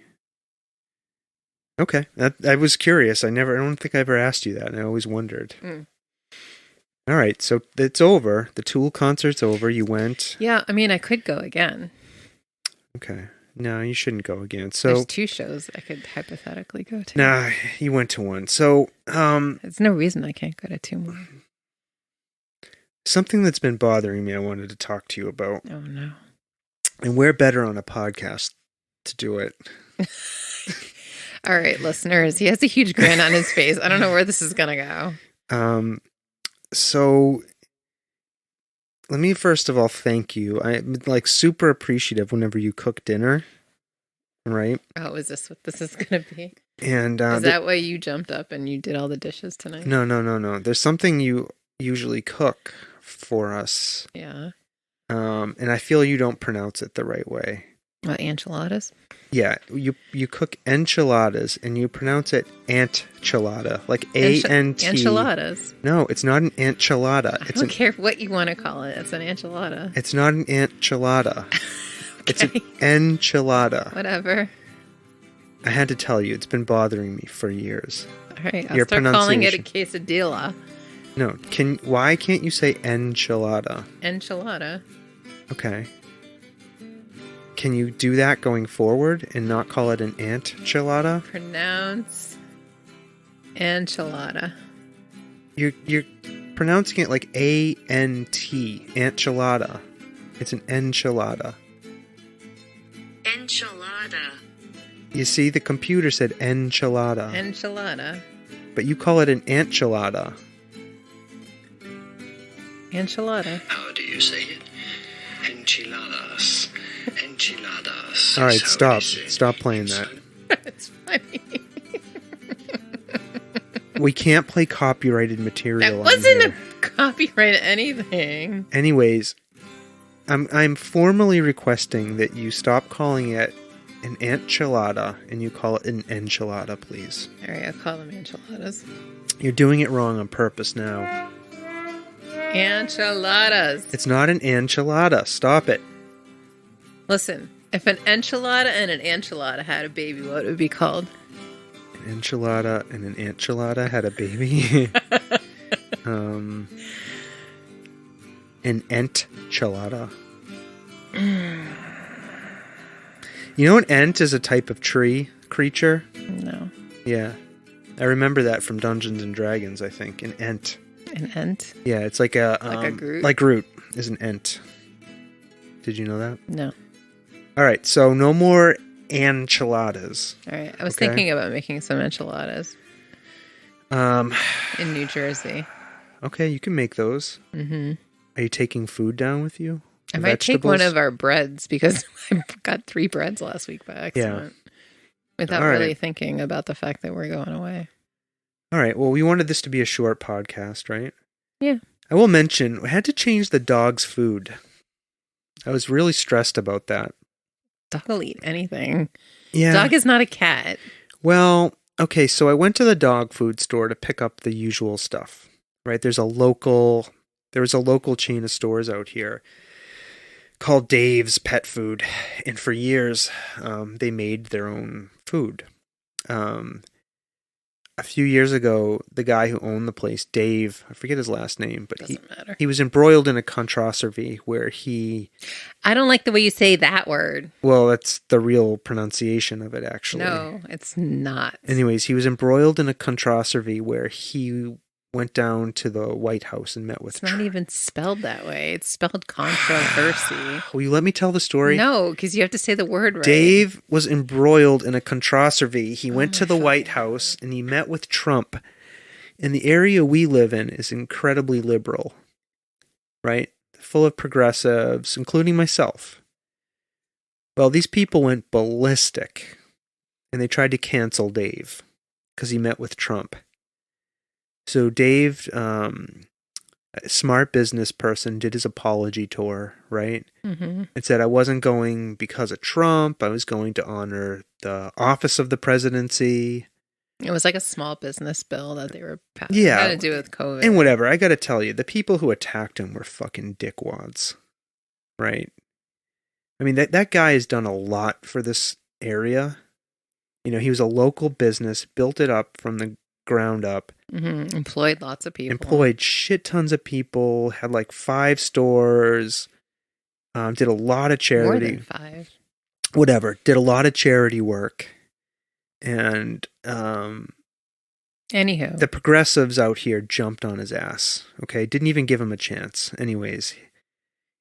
Okay. I was curious. I don't think I ever asked you that, and I always wondered. All right, so it's over. The Tool concert's over. You went. Yeah, I mean, I could go again. Okay. No, you shouldn't go again. So there's 2 shows I could hypothetically go to. Nah, you went to one. So there's no reason I can't go to 2 more. Something that's been bothering me I wanted to talk to you about. Oh no. And we're better on a podcast to do it. All right, listeners, he has a huge grin on his face. I don't know where this is going to go. So let me first of all thank you. I'm like super appreciative whenever you cook dinner, right? Oh, is this what this is going to be? And is that why you jumped up and you did all the dishes tonight? No. There's something you usually cook for us. Yeah. And I feel you don't pronounce it the right way. What, enchiladas? Yeah, you cook enchiladas and you pronounce it enchilada, like A-N-T. Enchiladas. No, it's not an enchilada. I don't care what you want to call it. It's an enchilada. It's not an enchilada. Okay. It's an enchilada. Whatever. I had to tell you, it's been bothering me for years. All right, I'll start calling it a quesadilla. No, why can't you say enchilada? Enchilada. Okay. Can you do that going forward and not call it an enchilada? Pronounce enchilada. You're pronouncing it like A-N-T, enchilada. It's an enchilada. Enchilada. You see, the computer said enchilada. Enchilada. But you call it an enchilada. Enchilada. How do you say it? Enchiladas. Enchiladas. All right, stop. Stop playing that. It's funny. We can't play copyrighted material. That wasn't a copyright anything. Anyways, I'm formally requesting that you stop calling it an enchilada and you call it an enchilada, please. All right, I'll call them enchiladas. You're doing it wrong on purpose now. Enchiladas. It's not an enchilada. Stop it. Listen, if an enchilada and an enchilada had a baby, what would it be called? An enchilada and an enchilada had a baby. An enchilada. You know an ent is a type of tree creature? No. Yeah. I remember that from Dungeons and Dragons, I think. An ent. An ent? Yeah, it's like a... like a Groot? Like Groot is an ent. Did you know that? No. All right, so no more enchiladas. All right, I was thinking about making some enchiladas. In New Jersey. Okay, you can make those. Mm-hmm. Are you taking food down with you? I might take one of our breads because I got 3 breads last week by accident. Yeah. Without really thinking about the fact that we're going away. All right, well, we wanted this to be a short podcast, right? Yeah. I will mention, we had to change the dog's food. I was really stressed about that. Dog will eat anything. Yeah. Dog is not a cat. Well, okay, so I went to the dog food store to pick up the usual stuff, right? There's a local chain of stores out here called Dave's Pet Food, and for years, they made their own food. A few years ago, the guy who owned the place, Dave, I forget his last name, but he was embroiled in a controversy where he... I don't like the way you say that word. Well, that's the real pronunciation of it, actually. No, it's not. Anyways, he was embroiled in a controversy where he went down to the White House and met with... It's not even spelled that way. It's spelled controversy. Will you let me tell the story? No, because you have to say the word right. Dave was embroiled in a controversy. He went to the White House and he met with Trump. And the area we live in is incredibly liberal, right? Full of progressives, including myself. Well, these people went ballistic and they tried to cancel Dave because he met with Trump. So Dave, a smart business person, did his apology tour, right? Mm-hmm. And said, I wasn't going because of Trump. I was going to honor the office of the presidency. It was like a small business bill that they were passing. Yeah. It had to do with COVID. And whatever. I got to tell you, the people who attacked him were fucking dickwads, right? I mean, that guy has done a lot for this area. You know, he was a local business, built it up from the ground up. Mm-hmm. Employed lots of people. Employed shit tons of people, had like 5 stores, did a lot of charity. More than 5. Whatever. Did a lot of charity work. And anywho, the progressives out here jumped on his ass. Okay, didn't even give him a chance. Anyways,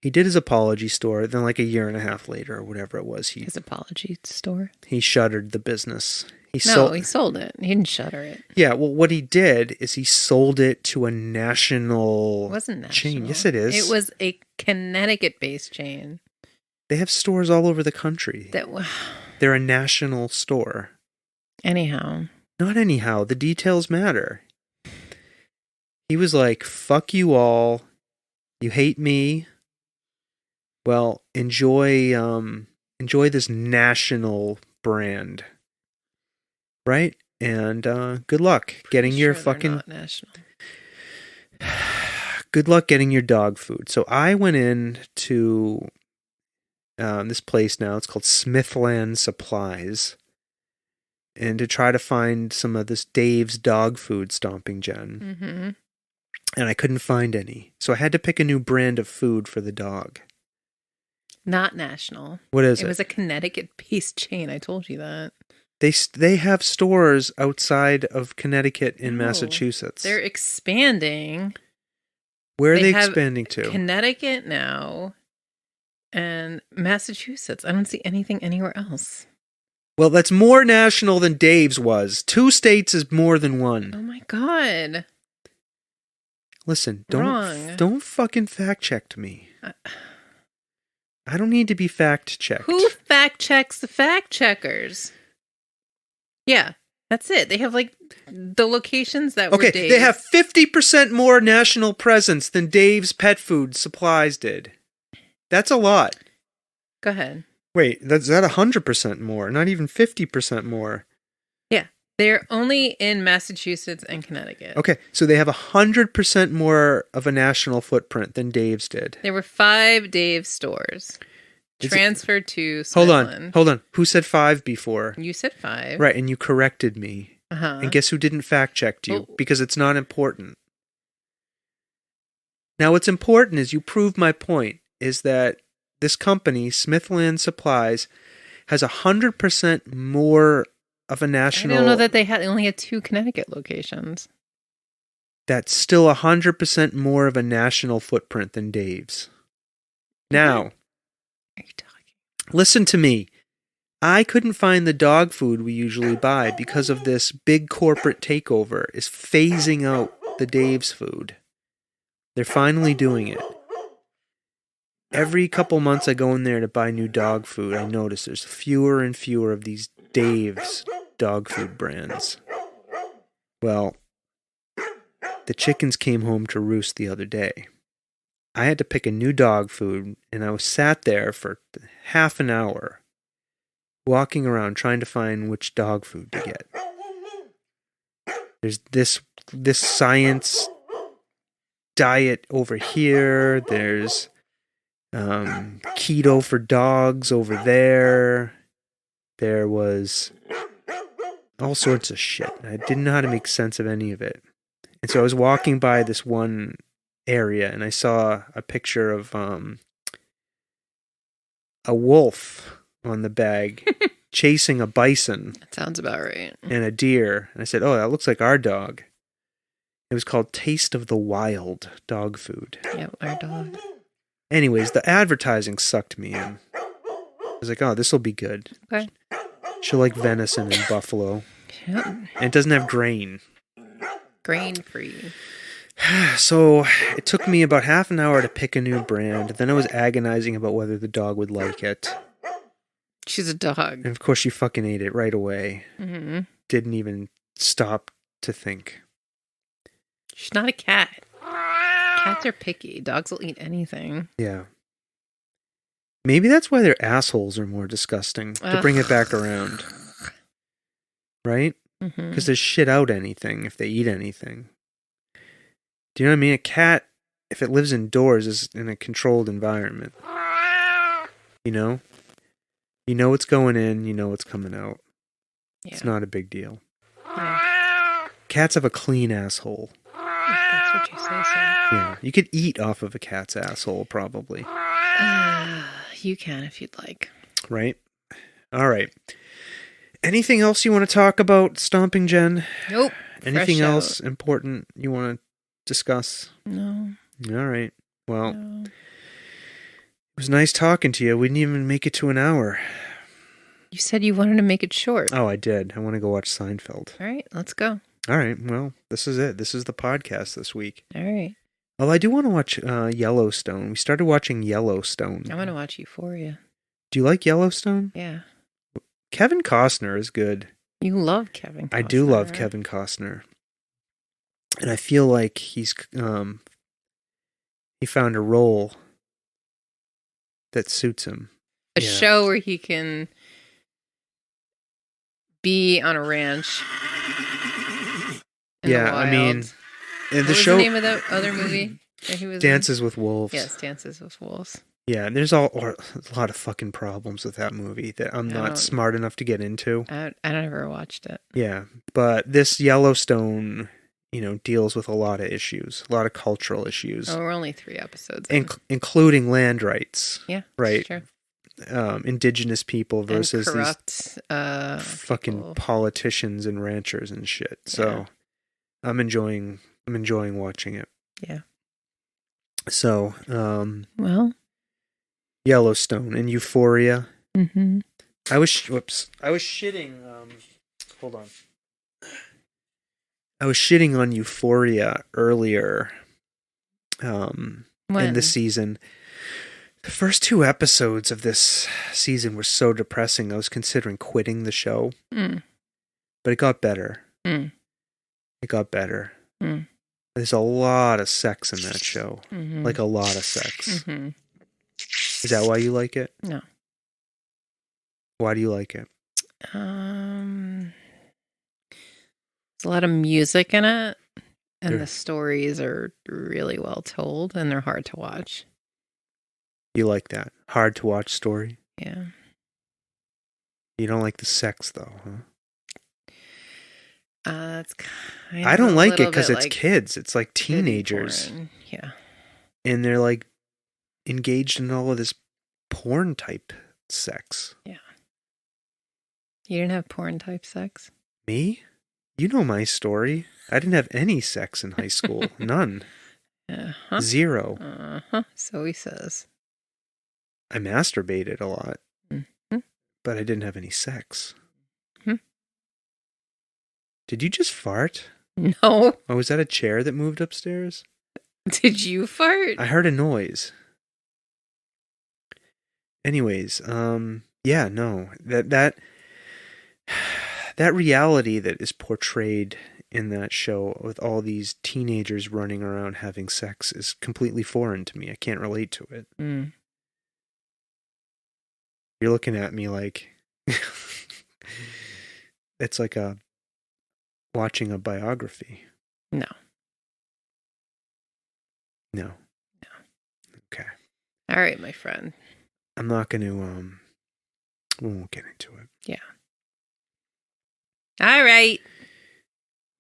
he did his apology store. Then, like a year and a half later, or whatever it was, his apology store. He shuttered the business. He sold it. He didn't shutter it. Yeah, well, what he did is he sold it to a national. It wasn't national. Chain. Yes, it is. It was a Connecticut-based chain. They have stores all over the country. They're a national store. Anyhow. Not anyhow. The details matter. He was like, fuck you all. You hate me. Well, enjoy this national brand. Right? And good luck getting your fucking... Not national. Good luck getting your dog food. So I went in to this place now. It's called Smithland Supplies. And to try to find some of this Dave's dog food, Stomping Jen. Mm-hmm. And I couldn't find any. So I had to pick a new brand of food for the dog. Not national. What is it? It was a Connecticut-based chain. I told you that. They have stores outside of Connecticut and Massachusetts. They're expanding. Where are they expanding to? Connecticut now and Massachusetts. I don't see anything anywhere else. Well, that's more national than Dave's was. 2 states is more than 1. Oh my God. Listen, Wrong. Don't fucking fact check me. I don't need to be fact checked. Who fact checks the fact checkers? Yeah. That's it. They have like the locations that were Okay, Dave's. they have 50% more national presence than Dave's Pet Food Supplies did. That's a lot. Go ahead. Wait, that's that 100% more, not even 50% more. Yeah. They're only in Massachusetts and Connecticut. Okay, so they have 100% more of a national footprint than Dave's did. There were 5 Dave stores transferred to Smithland. Hold on. Who said 5 before? You said 5. Right, and you corrected me. Uh-huh. And guess who didn't fact check you? Oh. Because it's not important. Now, what's important is you proved my point, is that this company, Smithland Supplies, has 100% more of a national... I don't know that they only had 2 Connecticut locations. That's still 100% more of a national footprint than Dave's. Now, Are you talking? listen to me. I couldn't find the dog food we usually buy because of this big corporate takeover is phasing out the Dave's food. They're finally doing it. Every couple months I go in there to buy new dog food, I notice there's fewer and fewer of these Dave's dog food brands. Well, the chickens came home to roost the other day. I had to pick a new dog food, and I was sat there for half an hour, walking around trying to find which dog food to get. There's this science diet over here. There's keto for dogs over there. There was all sorts of shit. I didn't know how to make sense of any of it. And so I was walking by this one area and I saw a picture of a wolf on the bag chasing a bison. That sounds about right. And a deer. And I said, oh, that looks like our dog. It was called Taste of the Wild dog food. Yeah, our dog. Anyways, the advertising sucked me in. I was like, oh, this will be good. Okay. She'll like venison and buffalo. Yep. And it doesn't have grain. Grain free. So it took me about half an hour to pick a new brand. Then I was agonizing about whether the dog would like it. She's a dog. And of course she fucking ate it right away. Mm-hmm. Didn't even stop to think. She's not a cat. Cats are picky. Dogs will eat anything. Yeah. Maybe that's why their assholes are more disgusting. To bring it back around. Right? Because they shit out anything if they eat anything. Do you know what I mean? A cat, if it lives indoors, is in a controlled environment. You know? You know what's going in, you know what's coming out. Yeah. It's not a big deal. Yeah. Cats have a clean asshole. That's what you say, so. Yeah. You could eat off of a cat's asshole, probably. You can if you'd like. Right? All right. Anything else you want to talk about, Stomping Jen? Nope. Anything else important you want to discuss? No. All right. Well, It was nice talking to you. We didn't even make it to an hour. You said you wanted to make it short. Oh, I did. I want to go watch Seinfeld. All right, let's go. All right. Well, this is it. This is the podcast this week. All right. Oh, I do want to watch Yellowstone. We started watching Yellowstone. I want to watch Euphoria. Do you like Yellowstone? Yeah. Kevin Costner is good. You love Kevin Costner. I do love Kevin Costner. And I feel like he found a role that suits him. A show where he can be on a ranch. Yeah, I mean, what was the name of the other movie that he was Dances with Wolves. Yes, Dances with Wolves. Yeah, there's a lot of fucking problems with that movie that I'm not smart enough to get into. I never watched it. Yeah, but this Yellowstone, deals with a lot of issues, a lot of cultural issues. Oh, we're only 3 episodes including land rights. Yeah, right. Sure. Indigenous people versus and corrupt, these fucking politicians and ranchers and shit. So I'm enjoying watching it. Yeah. So, well, Yellowstone and Euphoria. Mm-hmm. I was shitting. Hold on. I was shitting on Euphoria earlier. In the season. The first 2 episodes of this season were so depressing. I was considering quitting the show. but it got better. Mm. It got better. Mm. There's a lot of sex in that show. Mm-hmm. Like a lot of sex. Mm-hmm. Is that why you like it? No. Why do you like it? There's a lot of music in it, and the stories are really well told, and they're hard to watch. You like that? Hard to watch story? Yeah. You don't like the sex, though, huh? It's kind I don't of like a it because bit it's like kids. It's like teenagers. porn. Yeah. And they're like engaged in all of this porn type sex. Yeah. You didn't have porn type sex? Me? You know my story. I didn't have any sex in high school. None. Uh-huh. 0. Uh-huh. So he says. I masturbated a lot, Mm-hmm. but I didn't have any sex. Mm-hmm. Did you just fart? No. Oh, was that a chair that moved upstairs? Did you fart? I heard a noise. Anyways, yeah, no. That reality that is portrayed in that show with all these teenagers running around having sex is completely foreign to me. I can't relate to it. Mm. You're looking at me like it's like watching a biography. No. No. Okay. All right, my friend. I'm not going to we won't get into it. Yeah. All right.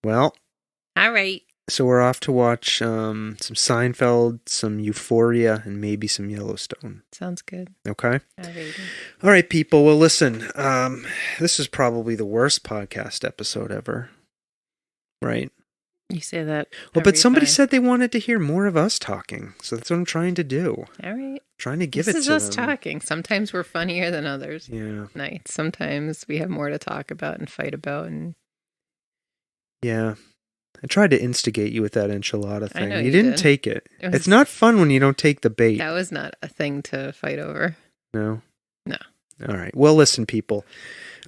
Well, all right. So we're off to watch some Seinfeld, some Euphoria, and maybe some Yellowstone. Sounds good. Okay? Alrighty. All right, people. Well, listen, this is probably the worst podcast episode ever. Right? You say that. Well, but somebody said they wanted to hear more of us talking. So that's what I'm trying to do. All right. Trying to give this it is to us them. talking. Sometimes we're funnier than others. Yeah. Nights. Sometimes we have more to talk about and fight about. And yeah. I tried to instigate you with that enchilada thing. I know you didn't did. take it. It was- It's not fun when you don't take the bait. That was not a thing to fight over. No? No. All right. Well, listen, people.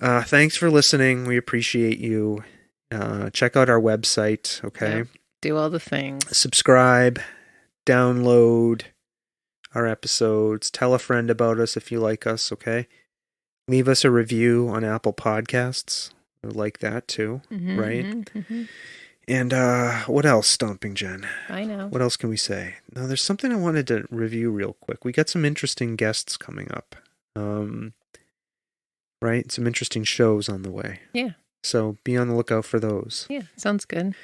Thanks for listening. We appreciate you. Check out our website, okay? Yeah. Do all the things. Subscribe, download our episodes, tell a friend about us if you like us, okay? Leave us a review on Apple Podcasts. I like that too, right? Mm-hmm. And what else, Stomping Jen? I know. What else can we say? No, there's something I wanted to review real quick. We got some interesting guests coming up. Right? Some interesting shows on the way. Yeah. So be on the lookout for those. Yeah, sounds good.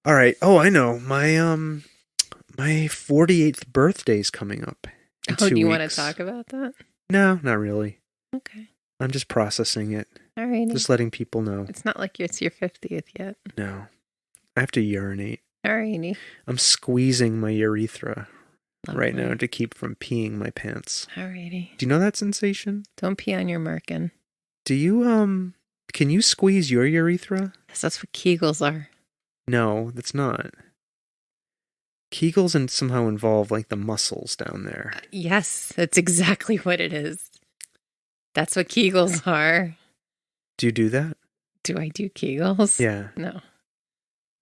All right. Oh, I know. My 48th birthday's coming up. In 2 Do you weeks. want to talk about that? No, not really. Okay. I'm just processing it. All right. Just letting people know. It's not like it's your 50th yet. No. I have to urinate. All righty. I'm squeezing my urethra right Lovely. now to keep from peeing my pants. All righty. Do you know that sensation? Don't pee on your Merkin. Do you, can you squeeze your urethra? Yes, that's what Kegels are. No, that's not. Kegels and somehow involve like the muscles down there. Yes, that's exactly what it is. That's what Kegels are. Do you do that? Do I do Kegels? Yeah. No.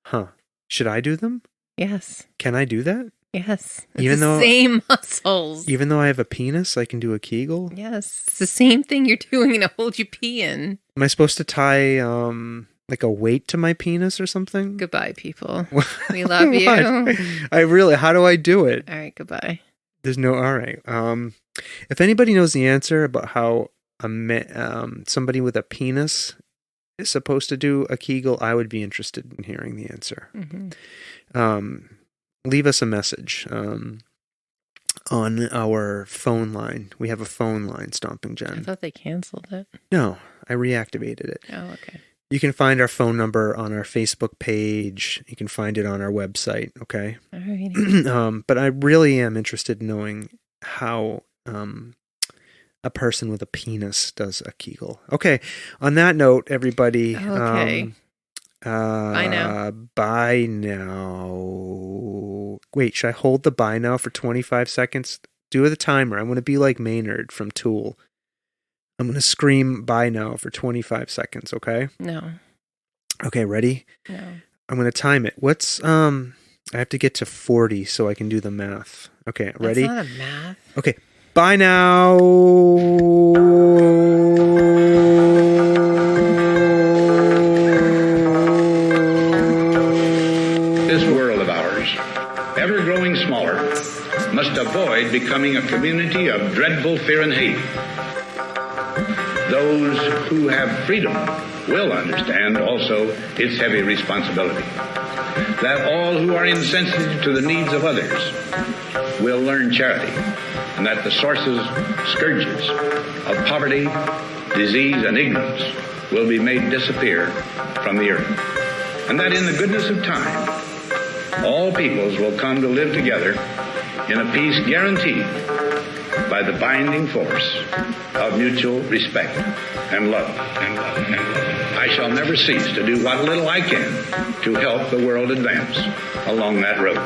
Huh. Should I do them? Yes. Can I do that? Yes. It's Even the though- same muscles. Even though I have a penis, I can do a Kegel? Yes. It's the same thing you're doing to hold you pee in. Am I supposed to tie like a weight to my penis or something? Goodbye, people. We love you. What? How do I do it? All right, goodbye. There's no, all right. If anybody knows the answer about how somebody with a penis is supposed to do a Kegel, I would be interested in hearing the answer. Mm-hmm. Leave us a message on our phone line. We have a phone line, Stomping I Jen. thought they canceled it. No, I reactivated it. Oh, okay. You can find our phone number on our Facebook page. You can find it on our website, okay? All righty. But I really am interested in knowing how a person with a penis does a Kegel. Okay, on that note, everybody. Okay. Bye now. Bye now. Wait, should I hold the bye now for 25 seconds? Do the timer. I'm going to be like Maynard from Tool. I'm going to scream bye now for 25 seconds, okay? No. Okay, ready? No. I'm going to time it. What's, I have to get to 40 so I can do the math. Okay, ready? That's not a math. Okay, bye now. This world of ours, ever growing smaller, must avoid becoming a community of dreadful fear and hate. Those who have freedom will understand also its heavy responsibility. That all who are insensitive to the needs of others will learn charity, and that the sources, scourges of poverty, disease, and ignorance will be made disappear from the earth. And that in the goodness of time, all peoples will come to live together in a peace guaranteed by the binding force of mutual respect and love. I shall never cease to do what little I can to help the world advance along that road.